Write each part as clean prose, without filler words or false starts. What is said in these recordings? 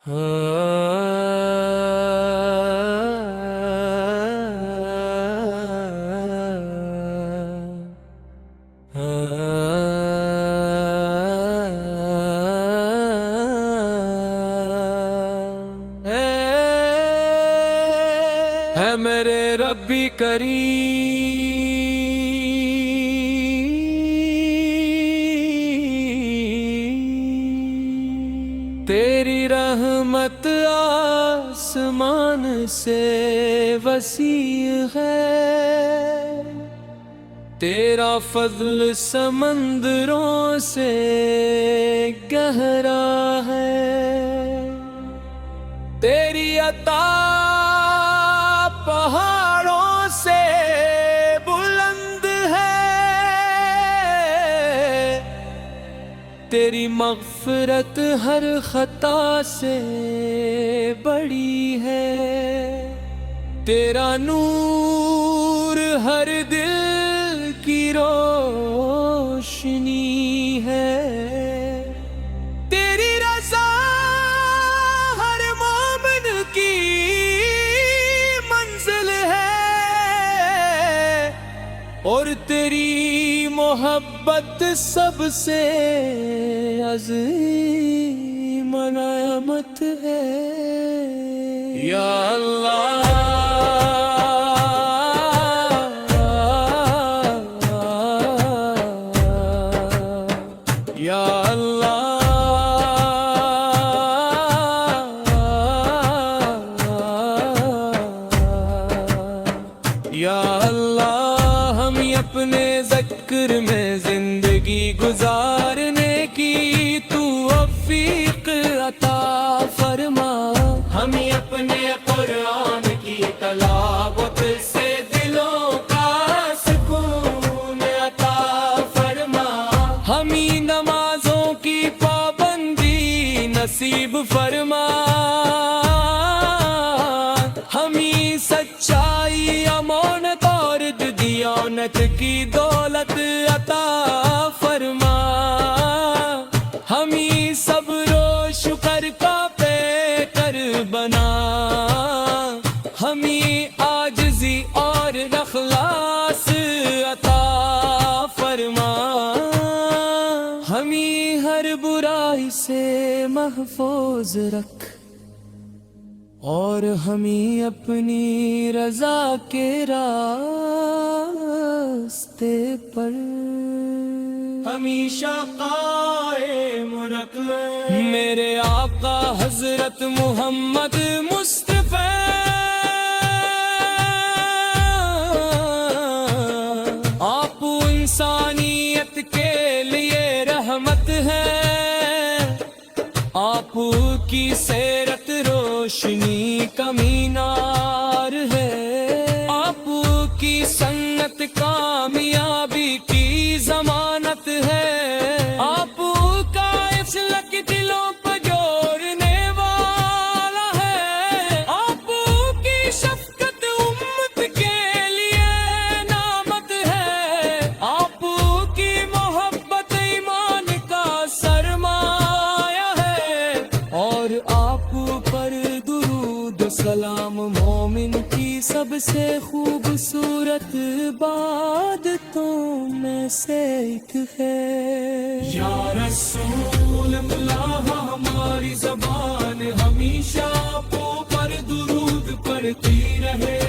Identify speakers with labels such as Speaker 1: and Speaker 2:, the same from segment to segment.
Speaker 1: ہے میرے ربی کریم، تیری رحمت آسمان سے وسیع ہے، تیرا فضل سمندروں سے گہرا ہے، تیری عطا پہاڑوں سے بلند ہے، تیری مغفرت ہر خطا سے بڑی ہے، تیرا نور ہر دل کی روشنی ہے، تیری رضا ہر مومن کی منزل ہے، اور تیری محبت سب سے عظیم نعمت ہے۔ یا اللہ یا اللہ یا اللہ، ہم اپنے ذکر میں زندگی گزارنے کی توفیق عطا فرما، ہم اپنے قرآن کی تلاوت سے دلوں کا سکون عطا فرما، ہمیں نمازوں کی پابندی نصیب فرما، ہمیں سچائی امانت اور دیانت کی دولت عطا فرما، ہمیں صبر و شکر کا پیکر بنا، ہمیں عاجزی اور اخلاص عطا فرما، ہمیں ہر برائی سے محفوظ رکھ، اور ہمیں اپنی رضا کے راستے پر ہمیشہ قائم رکھ، میرے آقا حضرت محمد مصطفیٰ، آپ انسانیت کے لیے رحمت ہے، آپ کی سیرت روشنی کا مینار ہے، آپ کی سنت کامیابی کی ضمانت ہے، آپ کا اسلک دلوں پہ جوڑنے والا ہے، آپ کی شفقت امت کے لیے نعمت ہے، آپ کی محبت ایمان کا سرمایہ ہے، اور آپ پر درود و سلام مومن کی سب سے خوبصورت عبادتوں میں سے ایک ہے۔ یا رسول اللہ، ہماری زبان ہمیشہ آپ پر درود پڑھتی رہے،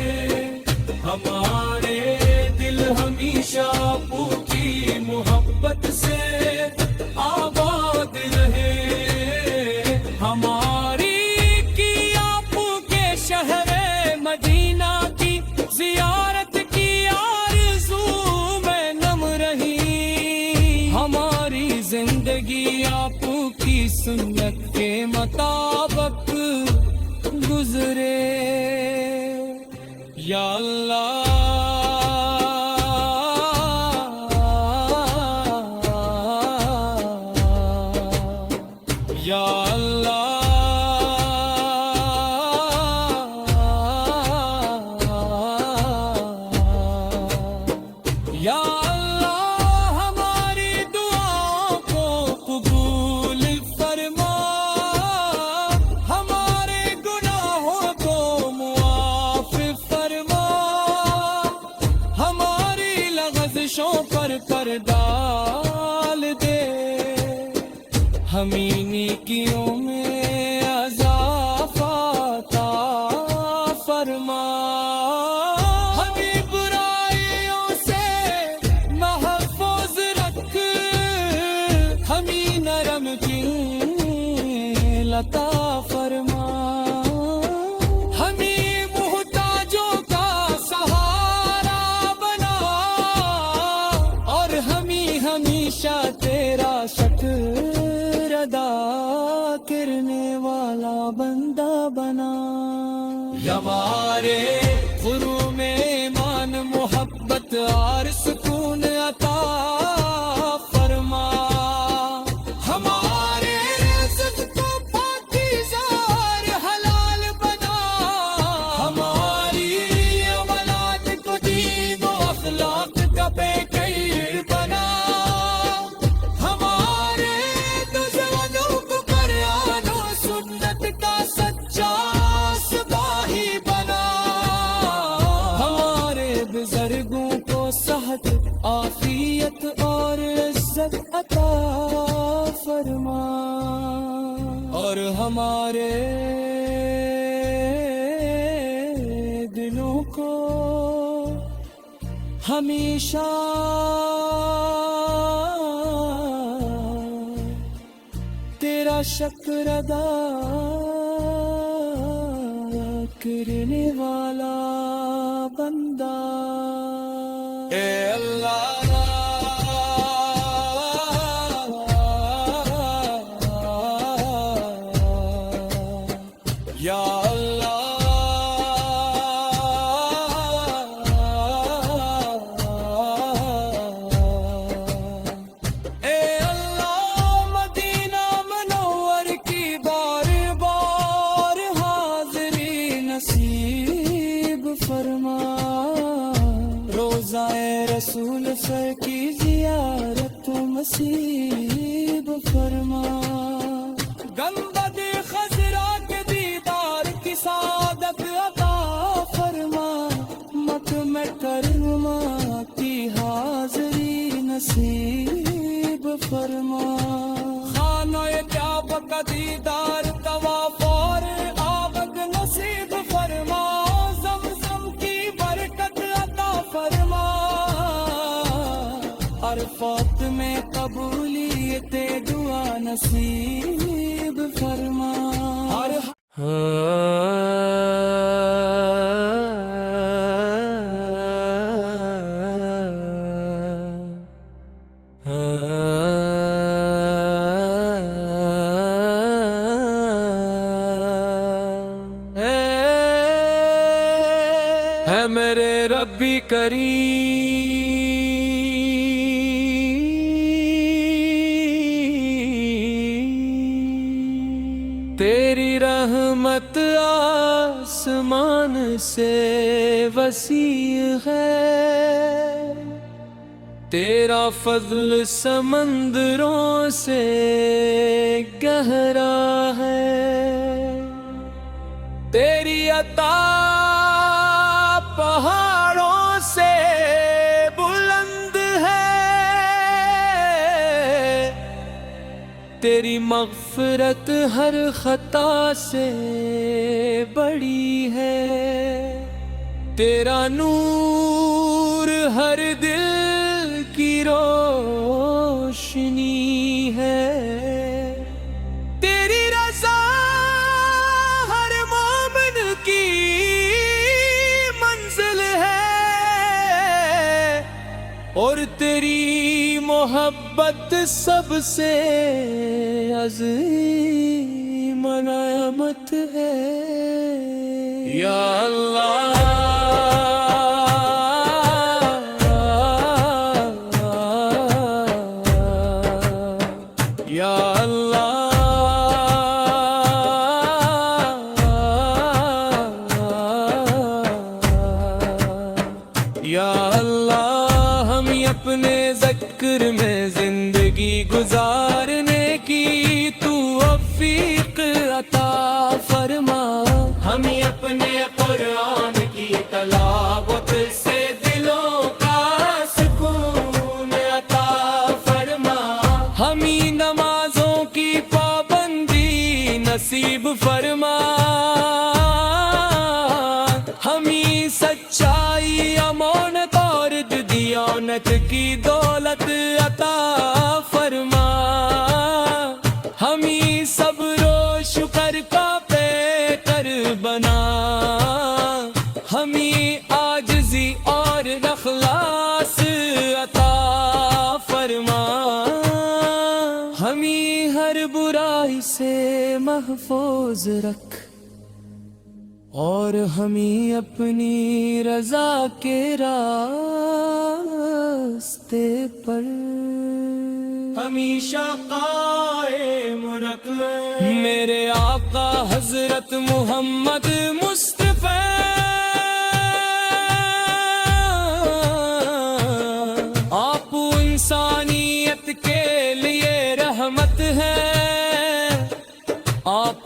Speaker 1: ہمارے دل ہمیشہ آپ کی محبت سے آباد رہے، ہماری کی آپ کے شہر مدینہ کی زیارت کی آرزو میں نم رہی، ہماری زندگی آپ کی سنت کے مطابق گزرے۔ یا اللہ یا اللہ یا اللہ، ہماری دعاؤں کو قبول فرما، ہم ریشوں پر ڈال دے، ہمیں نیکیوں میں اضافہ عطا فرما، ہمیں برائیوں سے محفوظ رکھ، ہمیں نرم دل عطا فرما، ہمیں محتاجوں کا سہارا بنا، اور ہمیں ہمیشہ تیرا شکر ادا کرنے والا بندہ بنا، ہمارے غرور میں ایمان محبت اور سکون عطا فرما، ہمارے رزق کو پاکیزہ اور حلال بنا، ہماری اولاد کو دین و اخلاق کا پیکر بنا، ہمارے نوجوانوں کو قرآن و سنت کا سچا سپاہی بنا، ہمارے بزرگوں کو صحت عافیت اور عزت عطا فرما، اور ہمارے دلوں کو ہمیشہ تیرا شکر ادا کرنے والا بندہ، اے اللہ یا اللہ، اے اللہ مدینہ منور کی بار بار حاضری نصیب فرما، روضہ رسول سر کی زیارت نصیب فرما، گنبد خضرا کے دیدار کی سعادت عطا فرما، مقام کرما کی حاضری نصیب فرما، خانہ کعبہ کا دیدار طواف اور آبد نصیب فرما، زمزم کی برکت عطا فرما، عرفات میں قبولیت دعا نصیب فرما،
Speaker 2: ہے میرے ربی کریم، تیری رحمت آسمان سے وسیع ہے، تیرا فضل سمندروں سے گہرا ہے، تیری عطا پہاڑوں سے بلند ہے، تیری مغفرت ہر خطا سے بڑی ہے، تیرا نور ہر دل کی روشنی ہے، تیری رضا ہر مومن کی منزل ہے، اور تیری محبت سب سے عظیم نعمت ہے، یا اللہ یا اللہ یا اللہ، ہم اپنے ذکر میں زندگی گزارنے کی تو توفیق عطا فرما، ہمیں اپنے قرآن کی تلاوت سے دلوں کا سکون نصیب فرما ہمیں سچائی امانت اور دیانت کی دولت عطا فرما ہمیں صبر و شکر کا پیکر بنا ہمیں عاجزی اور اخلاص عطا فرما ہمیں ہر برائی سے محفوظ رکھ اور ہمیں اپنی رضا کے راستے پر ہمیشہ قائم رکھ میرے آقا حضرت محمد مصطفیٰ آپ انسانیت کے لیے رحمت ہے آپ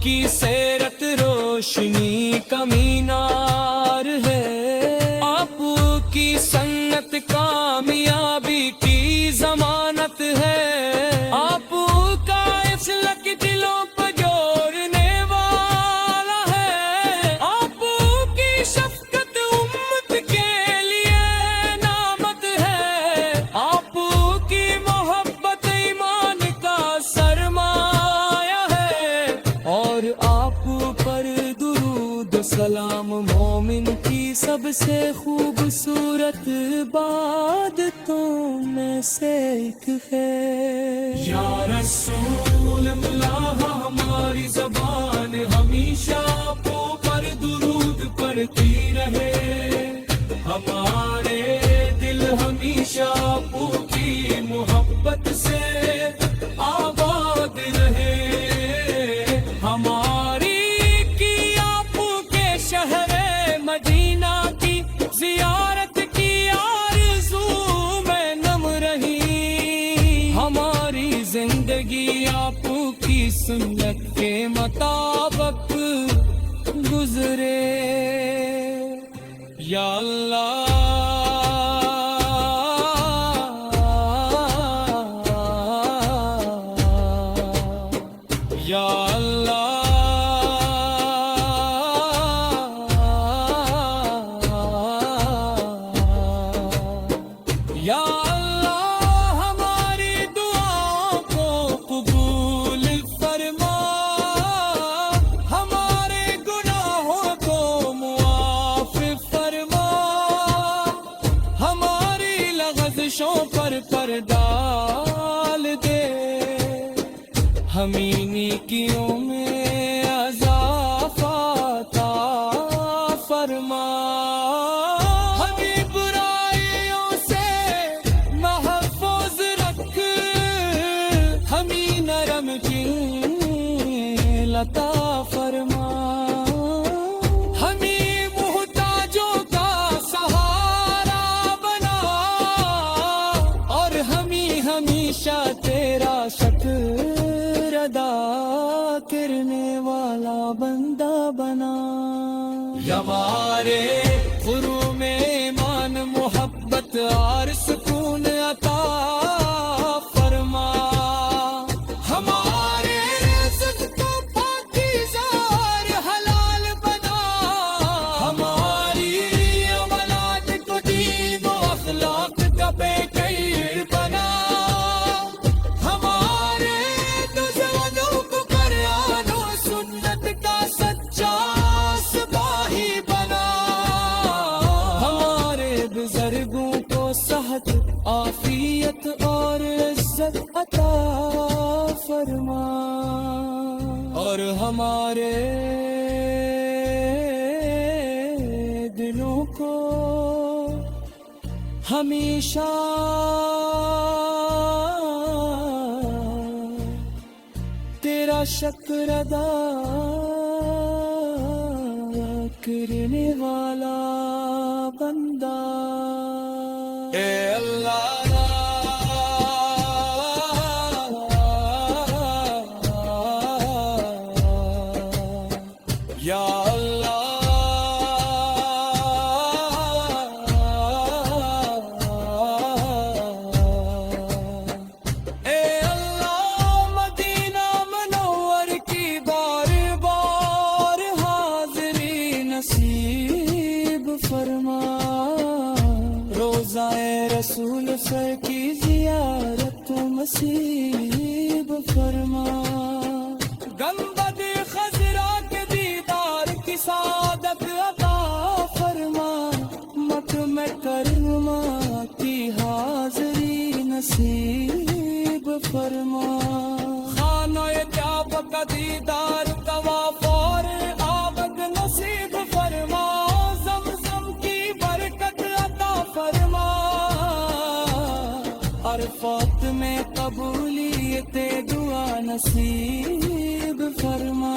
Speaker 2: کی سیرت روشنی کا مینار ہے آپ کی سنت کامیابی کی ضمانت ہے آپ کا اسلک دلوں پہ جوڑنے والا ہے آپ کی شفقت امت کے لیے نعمت ہے آپ کی محبت ایمان کا سرمایہ ہے اور آپ پر درود و سلام مومن کی سب سے خوبصورت عبادتوں میں سے ایک ہے یا رسول اللہ ہماری زبان ہمیشہ آپ پر درود پڑھتی رہے ہمارے دل ہمیشہ آپ کی محبت سے آباد رہے ہماری کی آپ کے شہر مدینہ کی زیارت کی آرزو میں نم رہی ہماری زندگی آپ کی سنت کے مطابق گزرے یا اللہ یا اللہ یا اللہ ہماری دعاؤں کو قبول فرما ہمارے گناہوں کو معاف فرما ہماری لغزشوں پر ڈال دے ہمیں نیکیوں میں اضافہ عطا فرما ہمیں برائیوں سے محفوظ رکھ ہمیں نرم دل عطا فرما ہمیں محتاجوں کا سہارا بنا اور ہمیں ہمیشہ تیرا شکر ادا کرنے والا بندہ بنا ہمارے غرور میں ایمان محبت اور سکون عطا فرما ہمارے رزق کو پاکیزہ اور حلال بنا ہماری اولاد کو دین و اخلاق کا پیکر بنا ہمارے نوجوانوں کو قرآن و سنت کا سچا سپاہی بنا ہمارے بزرگوں کو صحت عافیت اور عزت عطا فرما اور ہمارے دلوں کو ہمیشہ تیرا شکر ادا کرنے والا بندہ اے اللہ یا اللہ اے اللہ مدینہ منور کی بار کوثر کی زیارت نصیب فرما، گنبد خضرا کے دیدار کی سعادت عطا فرما، مقام کرما کی حاضری نصیب فرما، خانہ کعبہ کا دیدار طواف اور آبد نصیب فرما، زمزم کی برکت عطا فرما، عرفات میں قبولیت دعا نصیب فرما۔